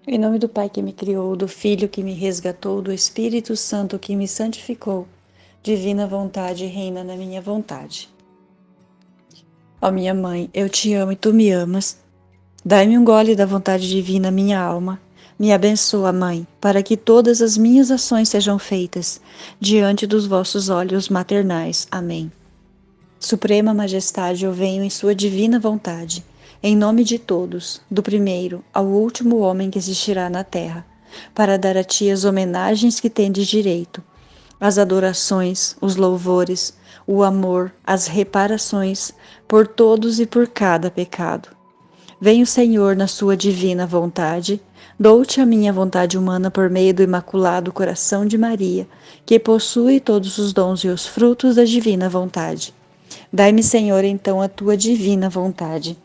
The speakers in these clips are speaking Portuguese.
Em nome do Pai que me criou, do Filho que me resgatou, do Espírito Santo que me santificou, divina vontade reina na minha vontade. Ó minha mãe, eu te amo e tu me amas. Dai-me um gole da vontade divina, minha alma. Me abençoa, Mãe, para que todas as minhas ações sejam feitas diante dos vossos olhos maternais. Amém. Suprema Majestade, eu venho em sua divina vontade, em nome de todos, do primeiro ao último homem que existirá na terra, para dar a ti as homenagens que tendes direito, as adorações, os louvores, o amor, as reparações, por todos e por cada pecado. Venho, Senhor, na sua divina vontade, dou-te a minha vontade humana por meio do Imaculado Coração de Maria, que possui todos os dons e os frutos da divina vontade. Dai-me, Senhor, então a tua divina vontade.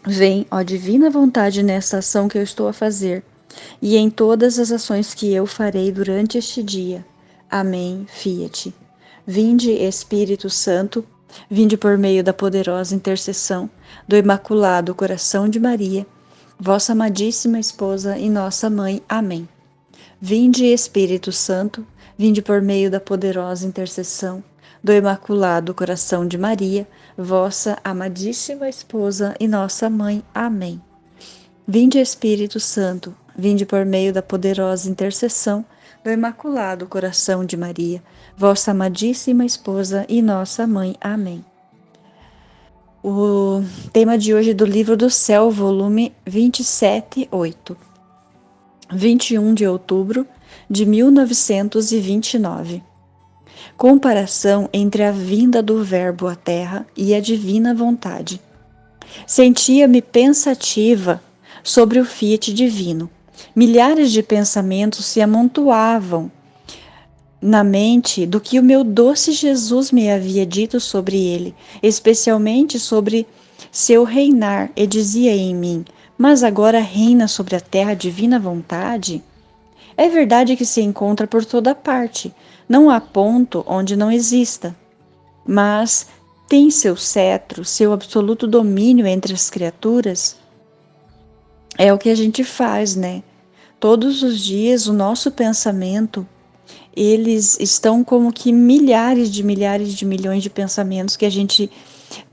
Vem, ó divina vontade, nesta ação que eu estou a fazer, e em todas as ações que eu farei durante este dia. Amém. Fiat. Vinde, Espírito Santo, vinde por meio da poderosa intercessão do Imaculado Coração de Maria, vossa amadíssima esposa e nossa mãe. Amém. Vinde, Espírito Santo, vinde por meio da poderosa intercessão do Imaculado Coração de Maria, vossa amadíssima esposa e nossa mãe. Amém. Vinde, Espírito Santo, vinde por meio da poderosa intercessão do Imaculado Coração de Maria, vossa amadíssima esposa e nossa mãe. Amém. O tema de hoje é do Livro do Céu, volume 27, 8. 21 de outubro de 1929. Comparação entre a vinda do Verbo à Terra e a divina vontade. Sentia-me pensativa sobre o fiat divino. Milhares de pensamentos se amontoavam na mente do que o meu doce Jesus me havia dito sobre ele, especialmente sobre seu reinar, e dizia em mim: mas agora reina sobre a terra a divina vontade? É verdade que se encontra por toda parte, não há ponto onde não exista, mas tem seu cetro, seu absoluto domínio entre as criaturas. É o que a gente faz, né? Todos os dias o nosso pensamento, eles estão como que milhares de milhões de pensamentos que a gente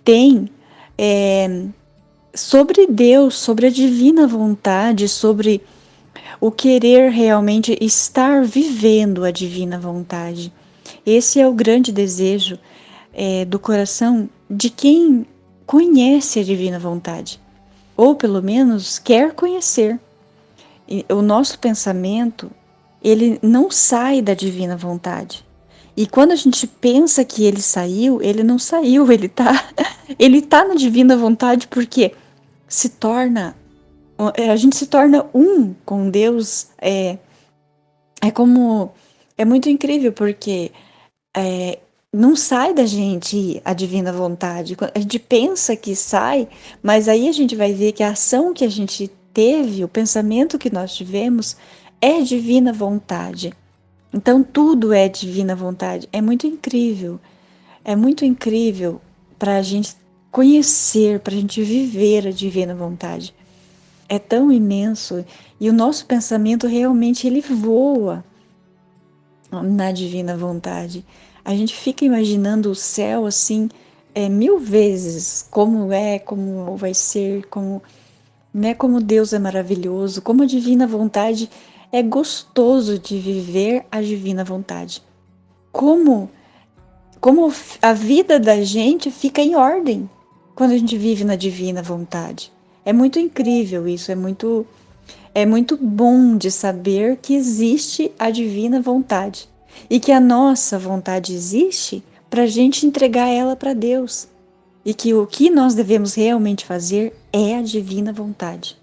tem sobre Deus, sobre a divina vontade, sobre o querer realmente estar vivendo a divina vontade. Esse é o grande desejo do coração de quem conhece a divina vontade, ou pelo menos quer conhecer. E o nosso pensamento, ele não sai da divina vontade. E quando a gente pensa que ele saiu, ele não saiu, ele tá na divina vontade porque se torna a gente se torna um com Deus. É muito incrível porque não sai da gente a divina vontade. A gente pensa que sai, mas aí a gente vai ver que a ação que a gente teve, o pensamento que nós tivemos, é divina vontade. Então tudo é divina vontade. É muito incrível para a gente conhecer, para a gente viver a divina vontade. É tão imenso e o nosso pensamento realmente ele voa na divina vontade. A gente fica imaginando o céu assim, mil vezes, como vai ser, como, né, como Deus é maravilhoso, como a divina vontade é gostoso de viver a divina vontade. Como, como a vida da gente fica em ordem quando a gente vive na divina vontade. É muito incrível isso, é muito bom de saber que existe a divina vontade e que a nossa vontade existe para a gente entregar ela para Deus e que o que nós devemos realmente fazer é a divina vontade.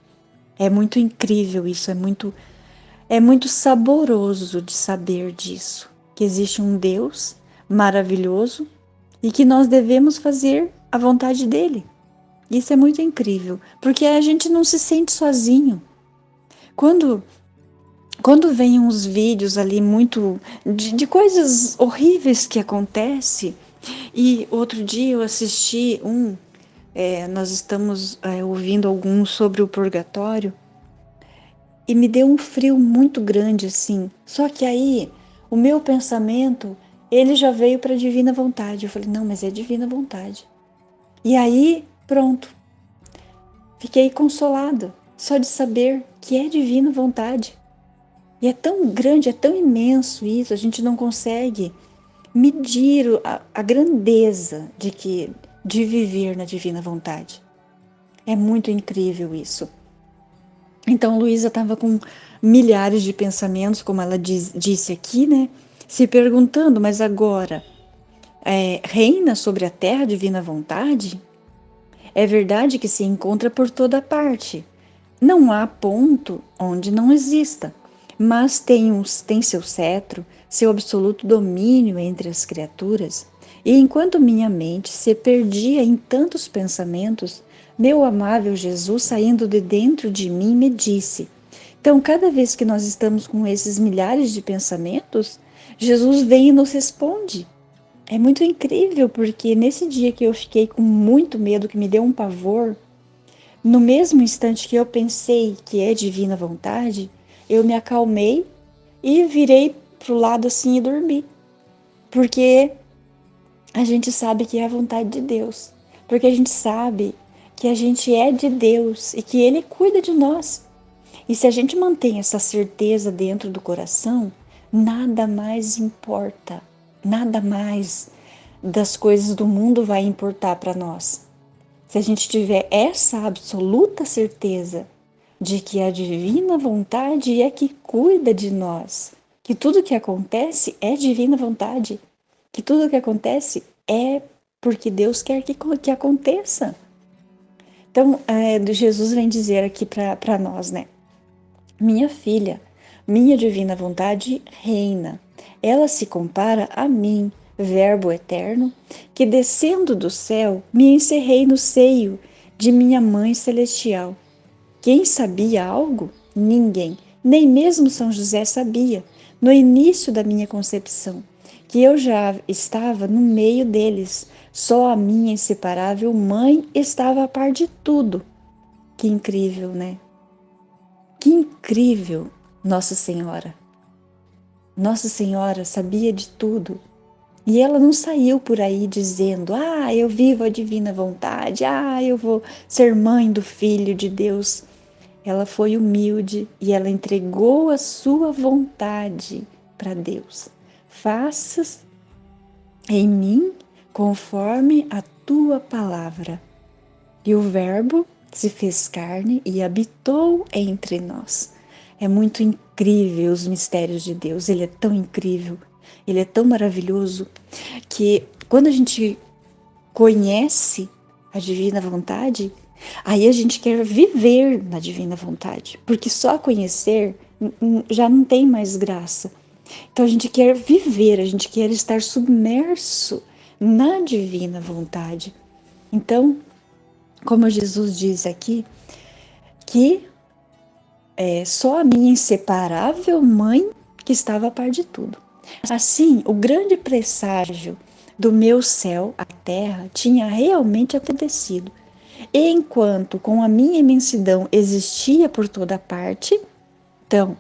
É muito incrível isso, é muito saboroso de saber disso, que existe um Deus maravilhoso e que nós devemos fazer a vontade dele. Isso é muito incrível, porque a gente não se sente sozinho. Quando vem uns vídeos ali muito de coisas horríveis que acontecem, e outro dia eu assisti nós estamos ouvindo alguns sobre o purgatório, e me deu um frio muito grande assim. Só que aí o meu pensamento, ele já veio para a divina vontade. Eu falei, não, mas é divina vontade. E aí, pronto. Fiquei consolada só de saber que é divina vontade. E é tão grande, é tão imenso isso, a gente não consegue medir a grandeza de viver na divina vontade. É muito incrível isso. Então, Luísa estava com milhares de pensamentos, como ela disse aqui, né? Se perguntando, mas agora, reina sobre a terra a divina vontade? É verdade que se encontra por toda parte. Não há ponto onde não exista, mas tem seu cetro, seu absoluto domínio entre as criaturas. E enquanto minha mente se perdia em tantos pensamentos, meu amável Jesus, saindo de dentro de mim, me disse. Então, cada vez que nós estamos com esses milhares de pensamentos, Jesus vem e nos responde. É muito incrível, porque nesse dia que eu fiquei com muito medo, que me deu um pavor, no mesmo instante que eu pensei que é divina vontade, eu me acalmei e virei pro lado assim e dormi. Porque a gente sabe que é a vontade de Deus. Porque a gente sabe que a gente é de Deus e que Ele cuida de nós. E se a gente mantém essa certeza dentro do coração, nada mais importa. Nada mais das coisas do mundo vai importar para nós. Se a gente tiver essa absoluta certeza de que a divina vontade é que cuida de nós, que tudo que acontece é divina vontade, que tudo que acontece é porque Deus quer que aconteça. Então, Jesus vem dizer aqui para nós, né? Minha filha, minha divina vontade reina. Ela se compara a mim, Verbo eterno, que descendo do céu me encerrei no seio de minha Mãe Celestial. Quem sabia algo? Ninguém, nem mesmo São José sabia, no início da minha concepção, que eu já estava no meio deles, só a minha inseparável mãe estava a par de tudo. Que incrível, né? Que incrível, Nossa Senhora! Nossa Senhora sabia de tudo. E ela não saiu por aí dizendo: ah, eu vivo a divina vontade, ah, eu vou ser mãe do Filho de Deus. Ela foi humilde e ela entregou a sua vontade para Deus. Faças em mim conforme a tua palavra. E o Verbo se fez carne e habitou entre nós. É muito incrível os mistérios de Deus, ele é tão incrível, ele é tão maravilhoso, que quando a gente conhece a divina vontade, aí a gente quer viver na divina vontade, porque só conhecer já não tem mais graça. Então a gente quer viver, a gente quer estar submerso na divina vontade. Então, como Jesus diz aqui, que é só a minha inseparável mãe que estava a par de tudo. Assim, o grande presságio do meu céu, a terra, tinha realmente acontecido. E enquanto com a minha imensidão existia por toda parte, então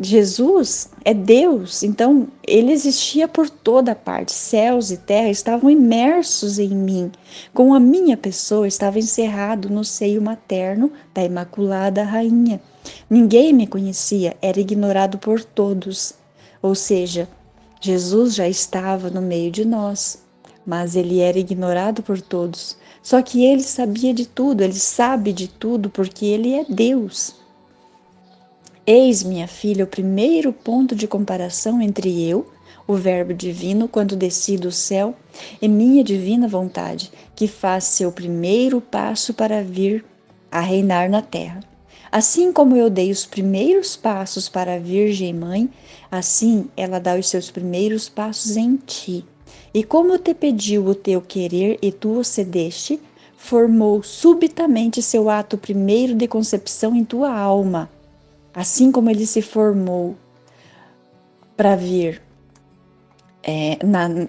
Jesus é Deus, então ele existia por toda parte. Céus e terra estavam imersos em mim. Com a minha pessoa estava encerrado no seio materno da Imaculada Rainha. Ninguém me conhecia, era ignorado por todos. Ou seja, Jesus já estava no meio de nós, mas ele era ignorado por todos. Só que ele sabia de tudo, ele sabe de tudo porque ele é Deus. Eis, minha filha, o primeiro ponto de comparação entre eu, o Verbo divino, quando desci do céu, e minha divina vontade, que faz seu primeiro passo para vir a reinar na terra. Assim como eu dei os primeiros passos para a Virgem Mãe, assim ela dá os seus primeiros passos em ti. E como te pediu o teu querer e tu o cedeste, formou subitamente seu ato primeiro de concepção em tua alma. Assim como ele se formou para vir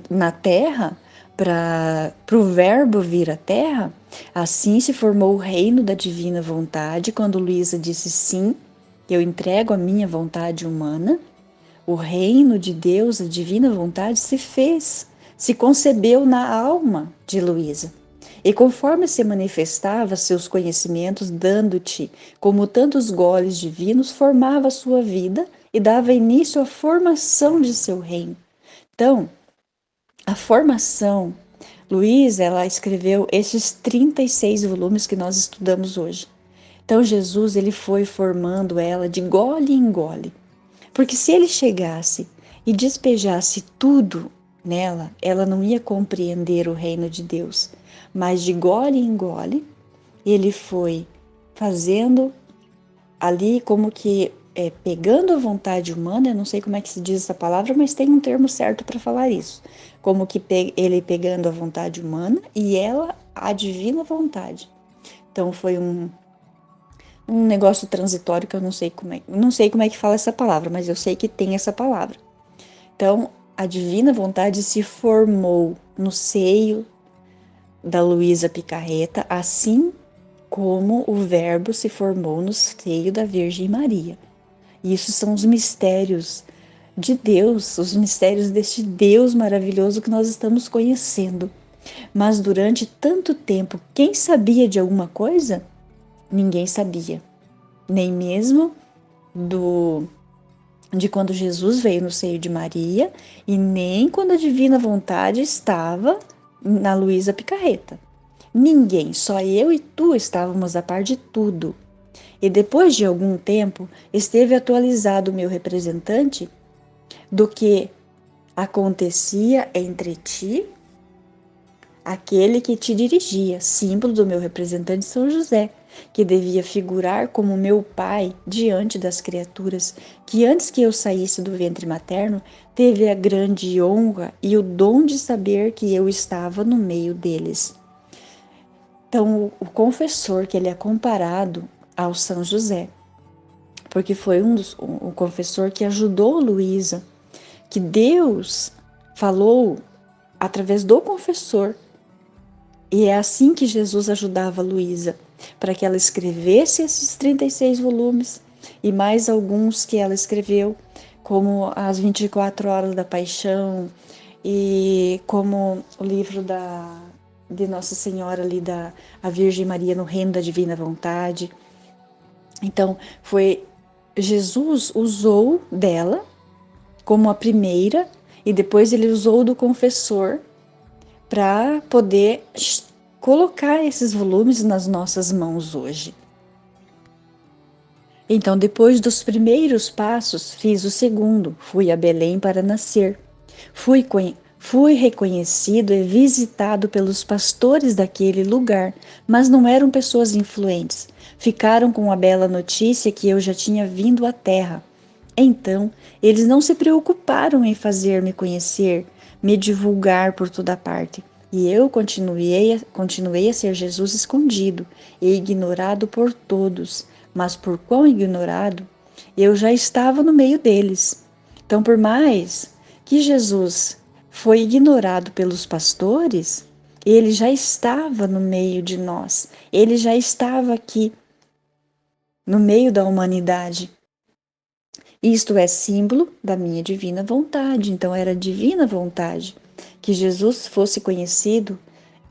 na terra, para o Verbo vir à terra, assim se formou o reino da divina vontade, quando Luísa disse sim, Eu entrego a minha vontade humana, o reino de Deus, a divina vontade, se fez, se concebeu na alma de Luísa. E conforme se manifestava seus conhecimentos, dando-te, como tantos goles divinos, formava a sua vida e dava início à formação de seu reino. Então, a formação, Luísa, ela escreveu esses 36 volumes que nós estudamos hoje. Então, Jesus, ele foi formando ela de gole em gole. Porque se ele chegasse e despejasse tudo nela, ela não ia compreender o reino de Deus. Mas de gole em gole, ele foi fazendo ali como que pegando a vontade humana, eu não sei como é que se diz essa palavra, mas tem um termo certo para falar isso. Como que ele pegando a vontade humana e ela a divina vontade. Então foi um negócio transitório que eu não sei como é que fala essa palavra, mas eu sei que tem essa palavra. Então, a divina vontade se formou no seio da Luísa Picarreta, assim como o Verbo se formou no seio da Virgem Maria. E isso são os mistérios de Deus, os mistérios deste Deus maravilhoso que nós estamos conhecendo. Mas durante tanto tempo, quem sabia de alguma coisa? Ninguém sabia. Nem mesmo de quando Jesus veio no seio de Maria e nem quando a divina vontade estava na Luísa Picarreta. Ninguém, só eu e tu estávamos a par de tudo. E depois de algum tempo, esteve atualizado o meu representante do que acontecia entre ti, aquele que te dirigia, símbolo do meu representante São José, que devia figurar como meu pai diante das criaturas, que antes que eu saísse do ventre materno, teve a grande honra e o dom de saber que eu estava no meio deles. Então, o confessor, que ele é comparado ao São José, porque foi um confessor que ajudou Luísa, que Deus falou através do confessor. E é assim que Jesus ajudava Luísa, para que ela escrevesse esses 36 volumes e mais alguns que ela escreveu, como as 24 Horas da Paixão e como o livro de Nossa Senhora ali a Virgem Maria no Reino da Divina Vontade. Então, Jesus usou dela como a primeira e depois ele usou do confessor para poder colocar esses volumes nas nossas mãos hoje. Então, depois dos primeiros passos, fiz o segundo, fui a Belém para nascer. Fui reconhecido e visitado pelos pastores daquele lugar, mas não eram pessoas influentes. Ficaram com a bela notícia que eu já tinha vindo à terra. Então, eles não se preocuparam em fazer-me conhecer, me divulgar por toda parte. E eu continuei a ser Jesus escondido e ignorado por todos. Mas por quão ignorado, eu já estava no meio deles. Então, por mais que Jesus foi ignorado pelos pastores, ele já estava no meio de nós. Ele já estava aqui, no meio da humanidade. Isto é símbolo da minha divina vontade. Então, era divina vontade que Jesus fosse conhecido,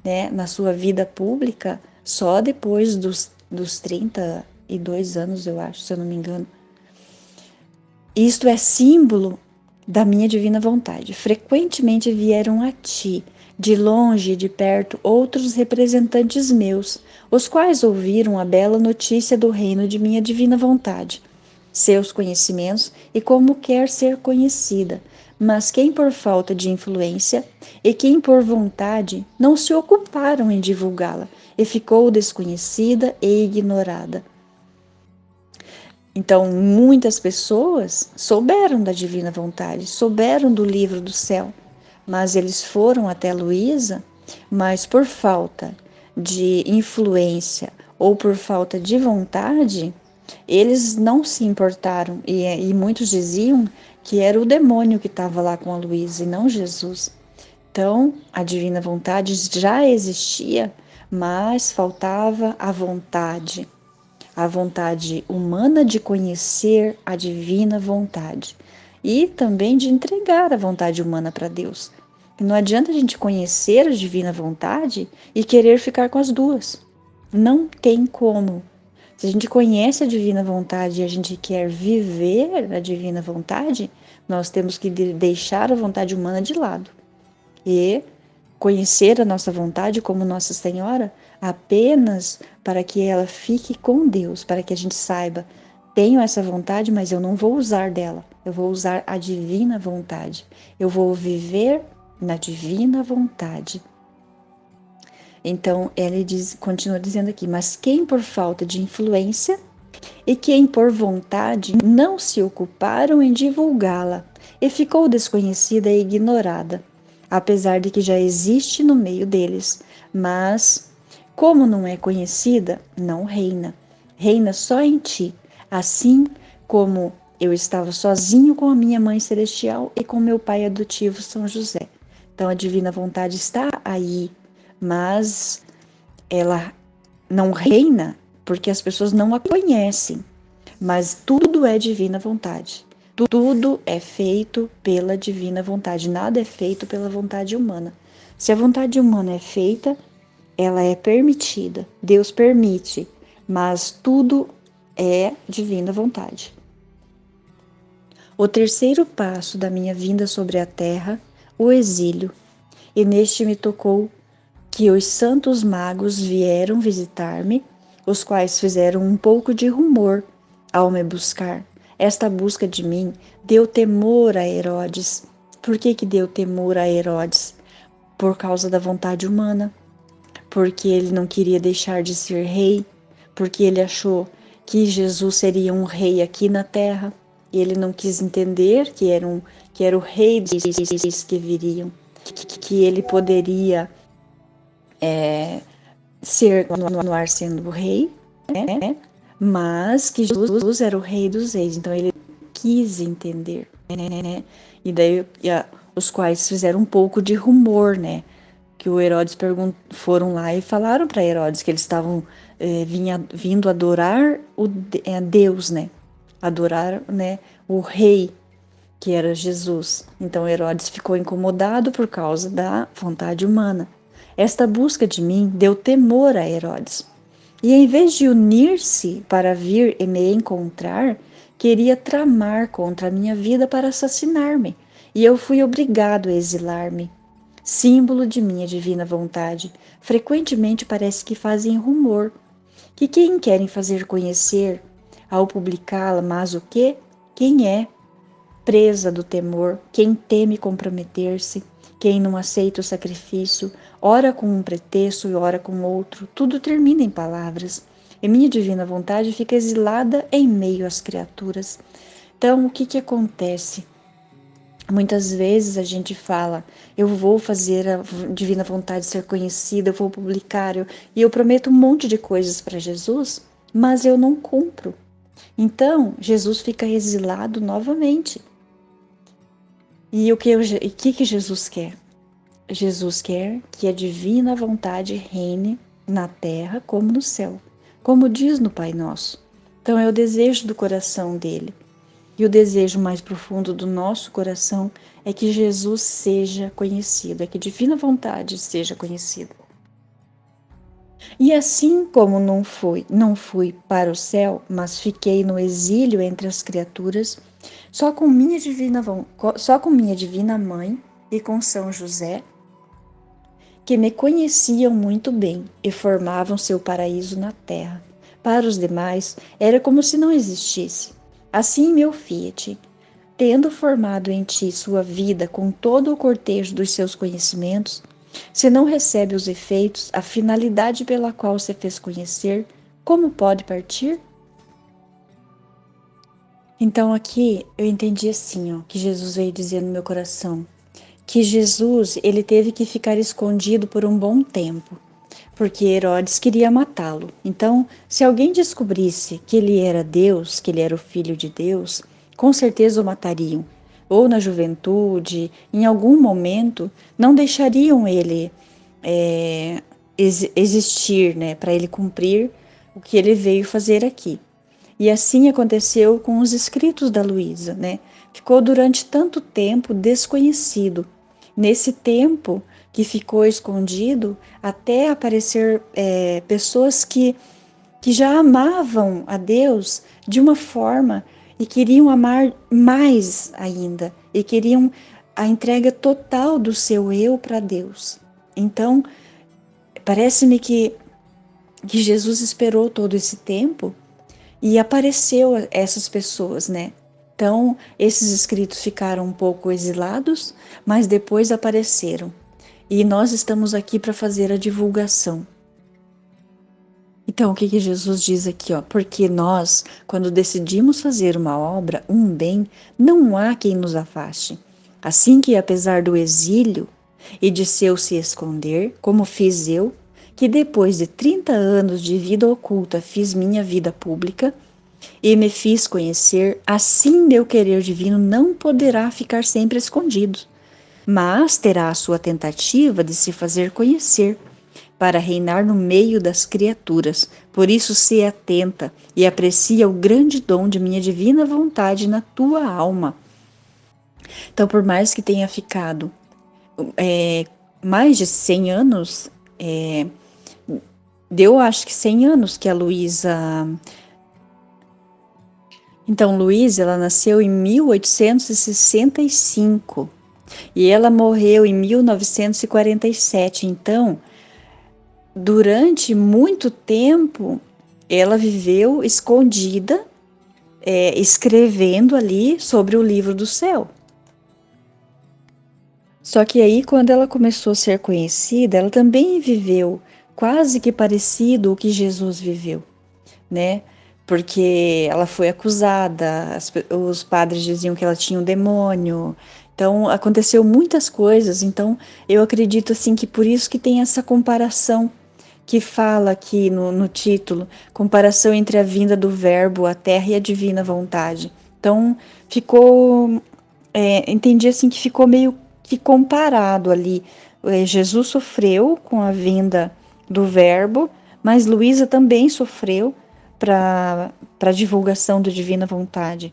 né, na sua vida pública só depois dos 32 anos, eu acho, se eu não me engano. Isto é símbolo da minha divina vontade. Frequentemente vieram a ti, de longe e de perto, outros representantes meus, os quais ouviram a bela notícia do reino de minha divina vontade, seus conhecimentos e como quer ser conhecida, mas quem por falta de influência e quem por vontade não se ocuparam em divulgá-la e ficou desconhecida e ignorada. Então, muitas pessoas souberam da divina vontade, souberam do livro do céu, mas eles foram até Luísa, mas por falta de influência ou por falta de vontade, eles não se importaram e muitos diziam que era o demônio que estava lá com a Luísa e não Jesus. Então, a divina vontade já existia, mas faltava a vontade a vontade humana de conhecer a divina vontade e também de entregar a vontade humana para Deus. Não adianta a gente conhecer a divina vontade e querer ficar com as duas. Não tem como. Se a gente conhece a divina vontade e a gente quer viver a divina vontade, nós temos que deixar a vontade humana de lado e conhecer a nossa vontade como Nossa Senhora apenas para que ela fique com Deus, para que a gente saiba, tenho essa vontade, mas eu não vou usar dela, eu vou usar a divina vontade, eu vou viver na divina vontade. Então, ele continua dizendo aqui, mas quem por falta de influência e quem por vontade não se ocuparam em divulgá-la e ficou desconhecida e ignorada, apesar de que já existe no meio deles, mas, como não é conhecida, não reina. Reina só em ti, assim como eu estava sozinho com a minha mãe celestial e com meu pai adotivo São José. Então, a divina vontade está aí, mas ela não reina porque as pessoas não a conhecem. Mas tudo é divina vontade. Tudo é feito pela divina vontade. Nada é feito pela vontade humana. Se a vontade humana é feita, ela é permitida. Deus permite, mas tudo é divina vontade. O terceiro passo da minha vinda sobre a terra, o exílio. E neste me tocou que os santos magos vieram visitar-me, os quais fizeram um pouco de rumor ao me buscar. Esta busca de mim deu temor a Herodes. Por que deu temor a Herodes? Por causa da vontade humana, porque ele não queria deixar de ser rei, porque ele achou que Jesus seria um rei aqui na terra, e ele não quis entender que era o rei dos reis que viriam, que ele poderia continuar sendo o rei, né? Mas que Jesus era o rei dos reis, então ele quis entender, né? E daí os quais fizeram um pouco de rumor, né? Que o Herodes foram lá e falaram para Herodes que eles estavam vindo adorar Deus, né? Adorar, né? O rei, que era Jesus. Então Herodes ficou incomodado por causa da vontade humana. Esta busca de mim deu temor a Herodes. E em vez de unir-se para vir e me encontrar, queria tramar contra a minha vida para assassinar-me. E eu fui obrigado a exilar-me. Símbolo de minha divina vontade, frequentemente parece que fazem rumor, que quem querem fazer conhecer ao publicá-la, mas o quê? Quem é? Presa do temor, quem teme comprometer-se, quem não aceita o sacrifício, ora com um pretexto e ora com outro, tudo termina em palavras. E minha divina vontade fica exilada em meio às criaturas. Então, o que acontece? Muitas vezes a gente fala, eu vou fazer a divina vontade ser conhecida, eu vou publicar, e eu prometo um monte de coisas para Jesus, mas eu não cumpro. Então, Jesus fica exilado novamente. E o que Jesus quer? Jesus quer que a divina vontade reine na terra como no céu, como diz no Pai Nosso. Então é o desejo do coração dele. E o desejo mais profundo do nosso coração é que Jesus seja conhecido, é que a divina vontade seja conhecida. E assim como não fui para o céu, mas fiquei no exílio entre as criaturas, só com minha divina mãe e com São José, que me conheciam muito bem e formavam seu paraíso na terra. Para os demais, era como se não existisse. Assim, meu Fiat, tendo formado em ti sua vida com todo o cortejo dos seus conhecimentos, se não recebe os efeitos, a finalidade pela qual se fez conhecer, como pode partir? Então aqui eu entendi assim, que Jesus veio dizer no meu coração, que Jesus ele teve que ficar escondido por um bom tempo, porque Herodes queria matá-lo. Então, se alguém descobrisse que ele era Deus, que ele era o Filho de Deus, com certeza o matariam. Ou na juventude, em algum momento, não deixariam ele existir, né, para ele cumprir o que ele veio fazer aqui. E assim aconteceu com os escritos da Luísa, né? Ficou durante tanto tempo desconhecido. Nesse tempo que ficou escondido, até aparecer pessoas que já amavam a Deus de uma forma e queriam amar mais ainda, e queriam a entrega total do seu eu para Deus. Então, parece-me que Jesus esperou todo esse tempo e apareceu a essas pessoas, né? Então, esses escritos ficaram um pouco exilados, mas depois apareceram. E nós estamos aqui para fazer a divulgação. Então, o que Jesus diz aqui, ó? Porque nós, quando decidimos fazer uma obra, um bem, não há quem nos afaste. Assim que, apesar do exílio e de seu se esconder, como fiz eu, que depois de 30 anos de vida oculta fiz minha vida pública e me fiz conhecer, assim meu querer divino não poderá ficar sempre escondido, mas terá a sua tentativa de se fazer conhecer, para reinar no meio das criaturas. Por isso, se atenta e aprecia o grande dom de minha divina vontade na tua alma. Então, por mais que tenha ficado mais de 100 anos, deu acho que 100 anos que a Luísa. Então, Luísa, ela nasceu em 1865 e ela morreu em 1947. Então, durante muito tempo, ela viveu escondida, escrevendo ali sobre o livro do céu. Só que aí, quando ela começou a ser conhecida, ela também viveu quase que parecido o que Jesus viveu, né? Porque ela foi acusada, os padres diziam que ela tinha um demônio. Então, aconteceu muitas coisas. Então, eu acredito assim que por isso que tem essa comparação que fala aqui no título, comparação entre a vinda do verbo, a terra e a divina vontade. Então, ficou, entendi assim que ficou meio que comparado ali. Jesus sofreu com a vinda do verbo, mas Luísa também sofreu para a divulgação da divina vontade.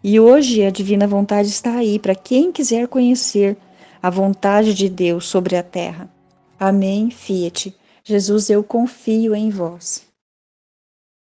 E hoje a divina vontade está aí para quem quiser conhecer a vontade de Deus sobre a terra. Amém, Fiat. Jesus, eu confio em vós.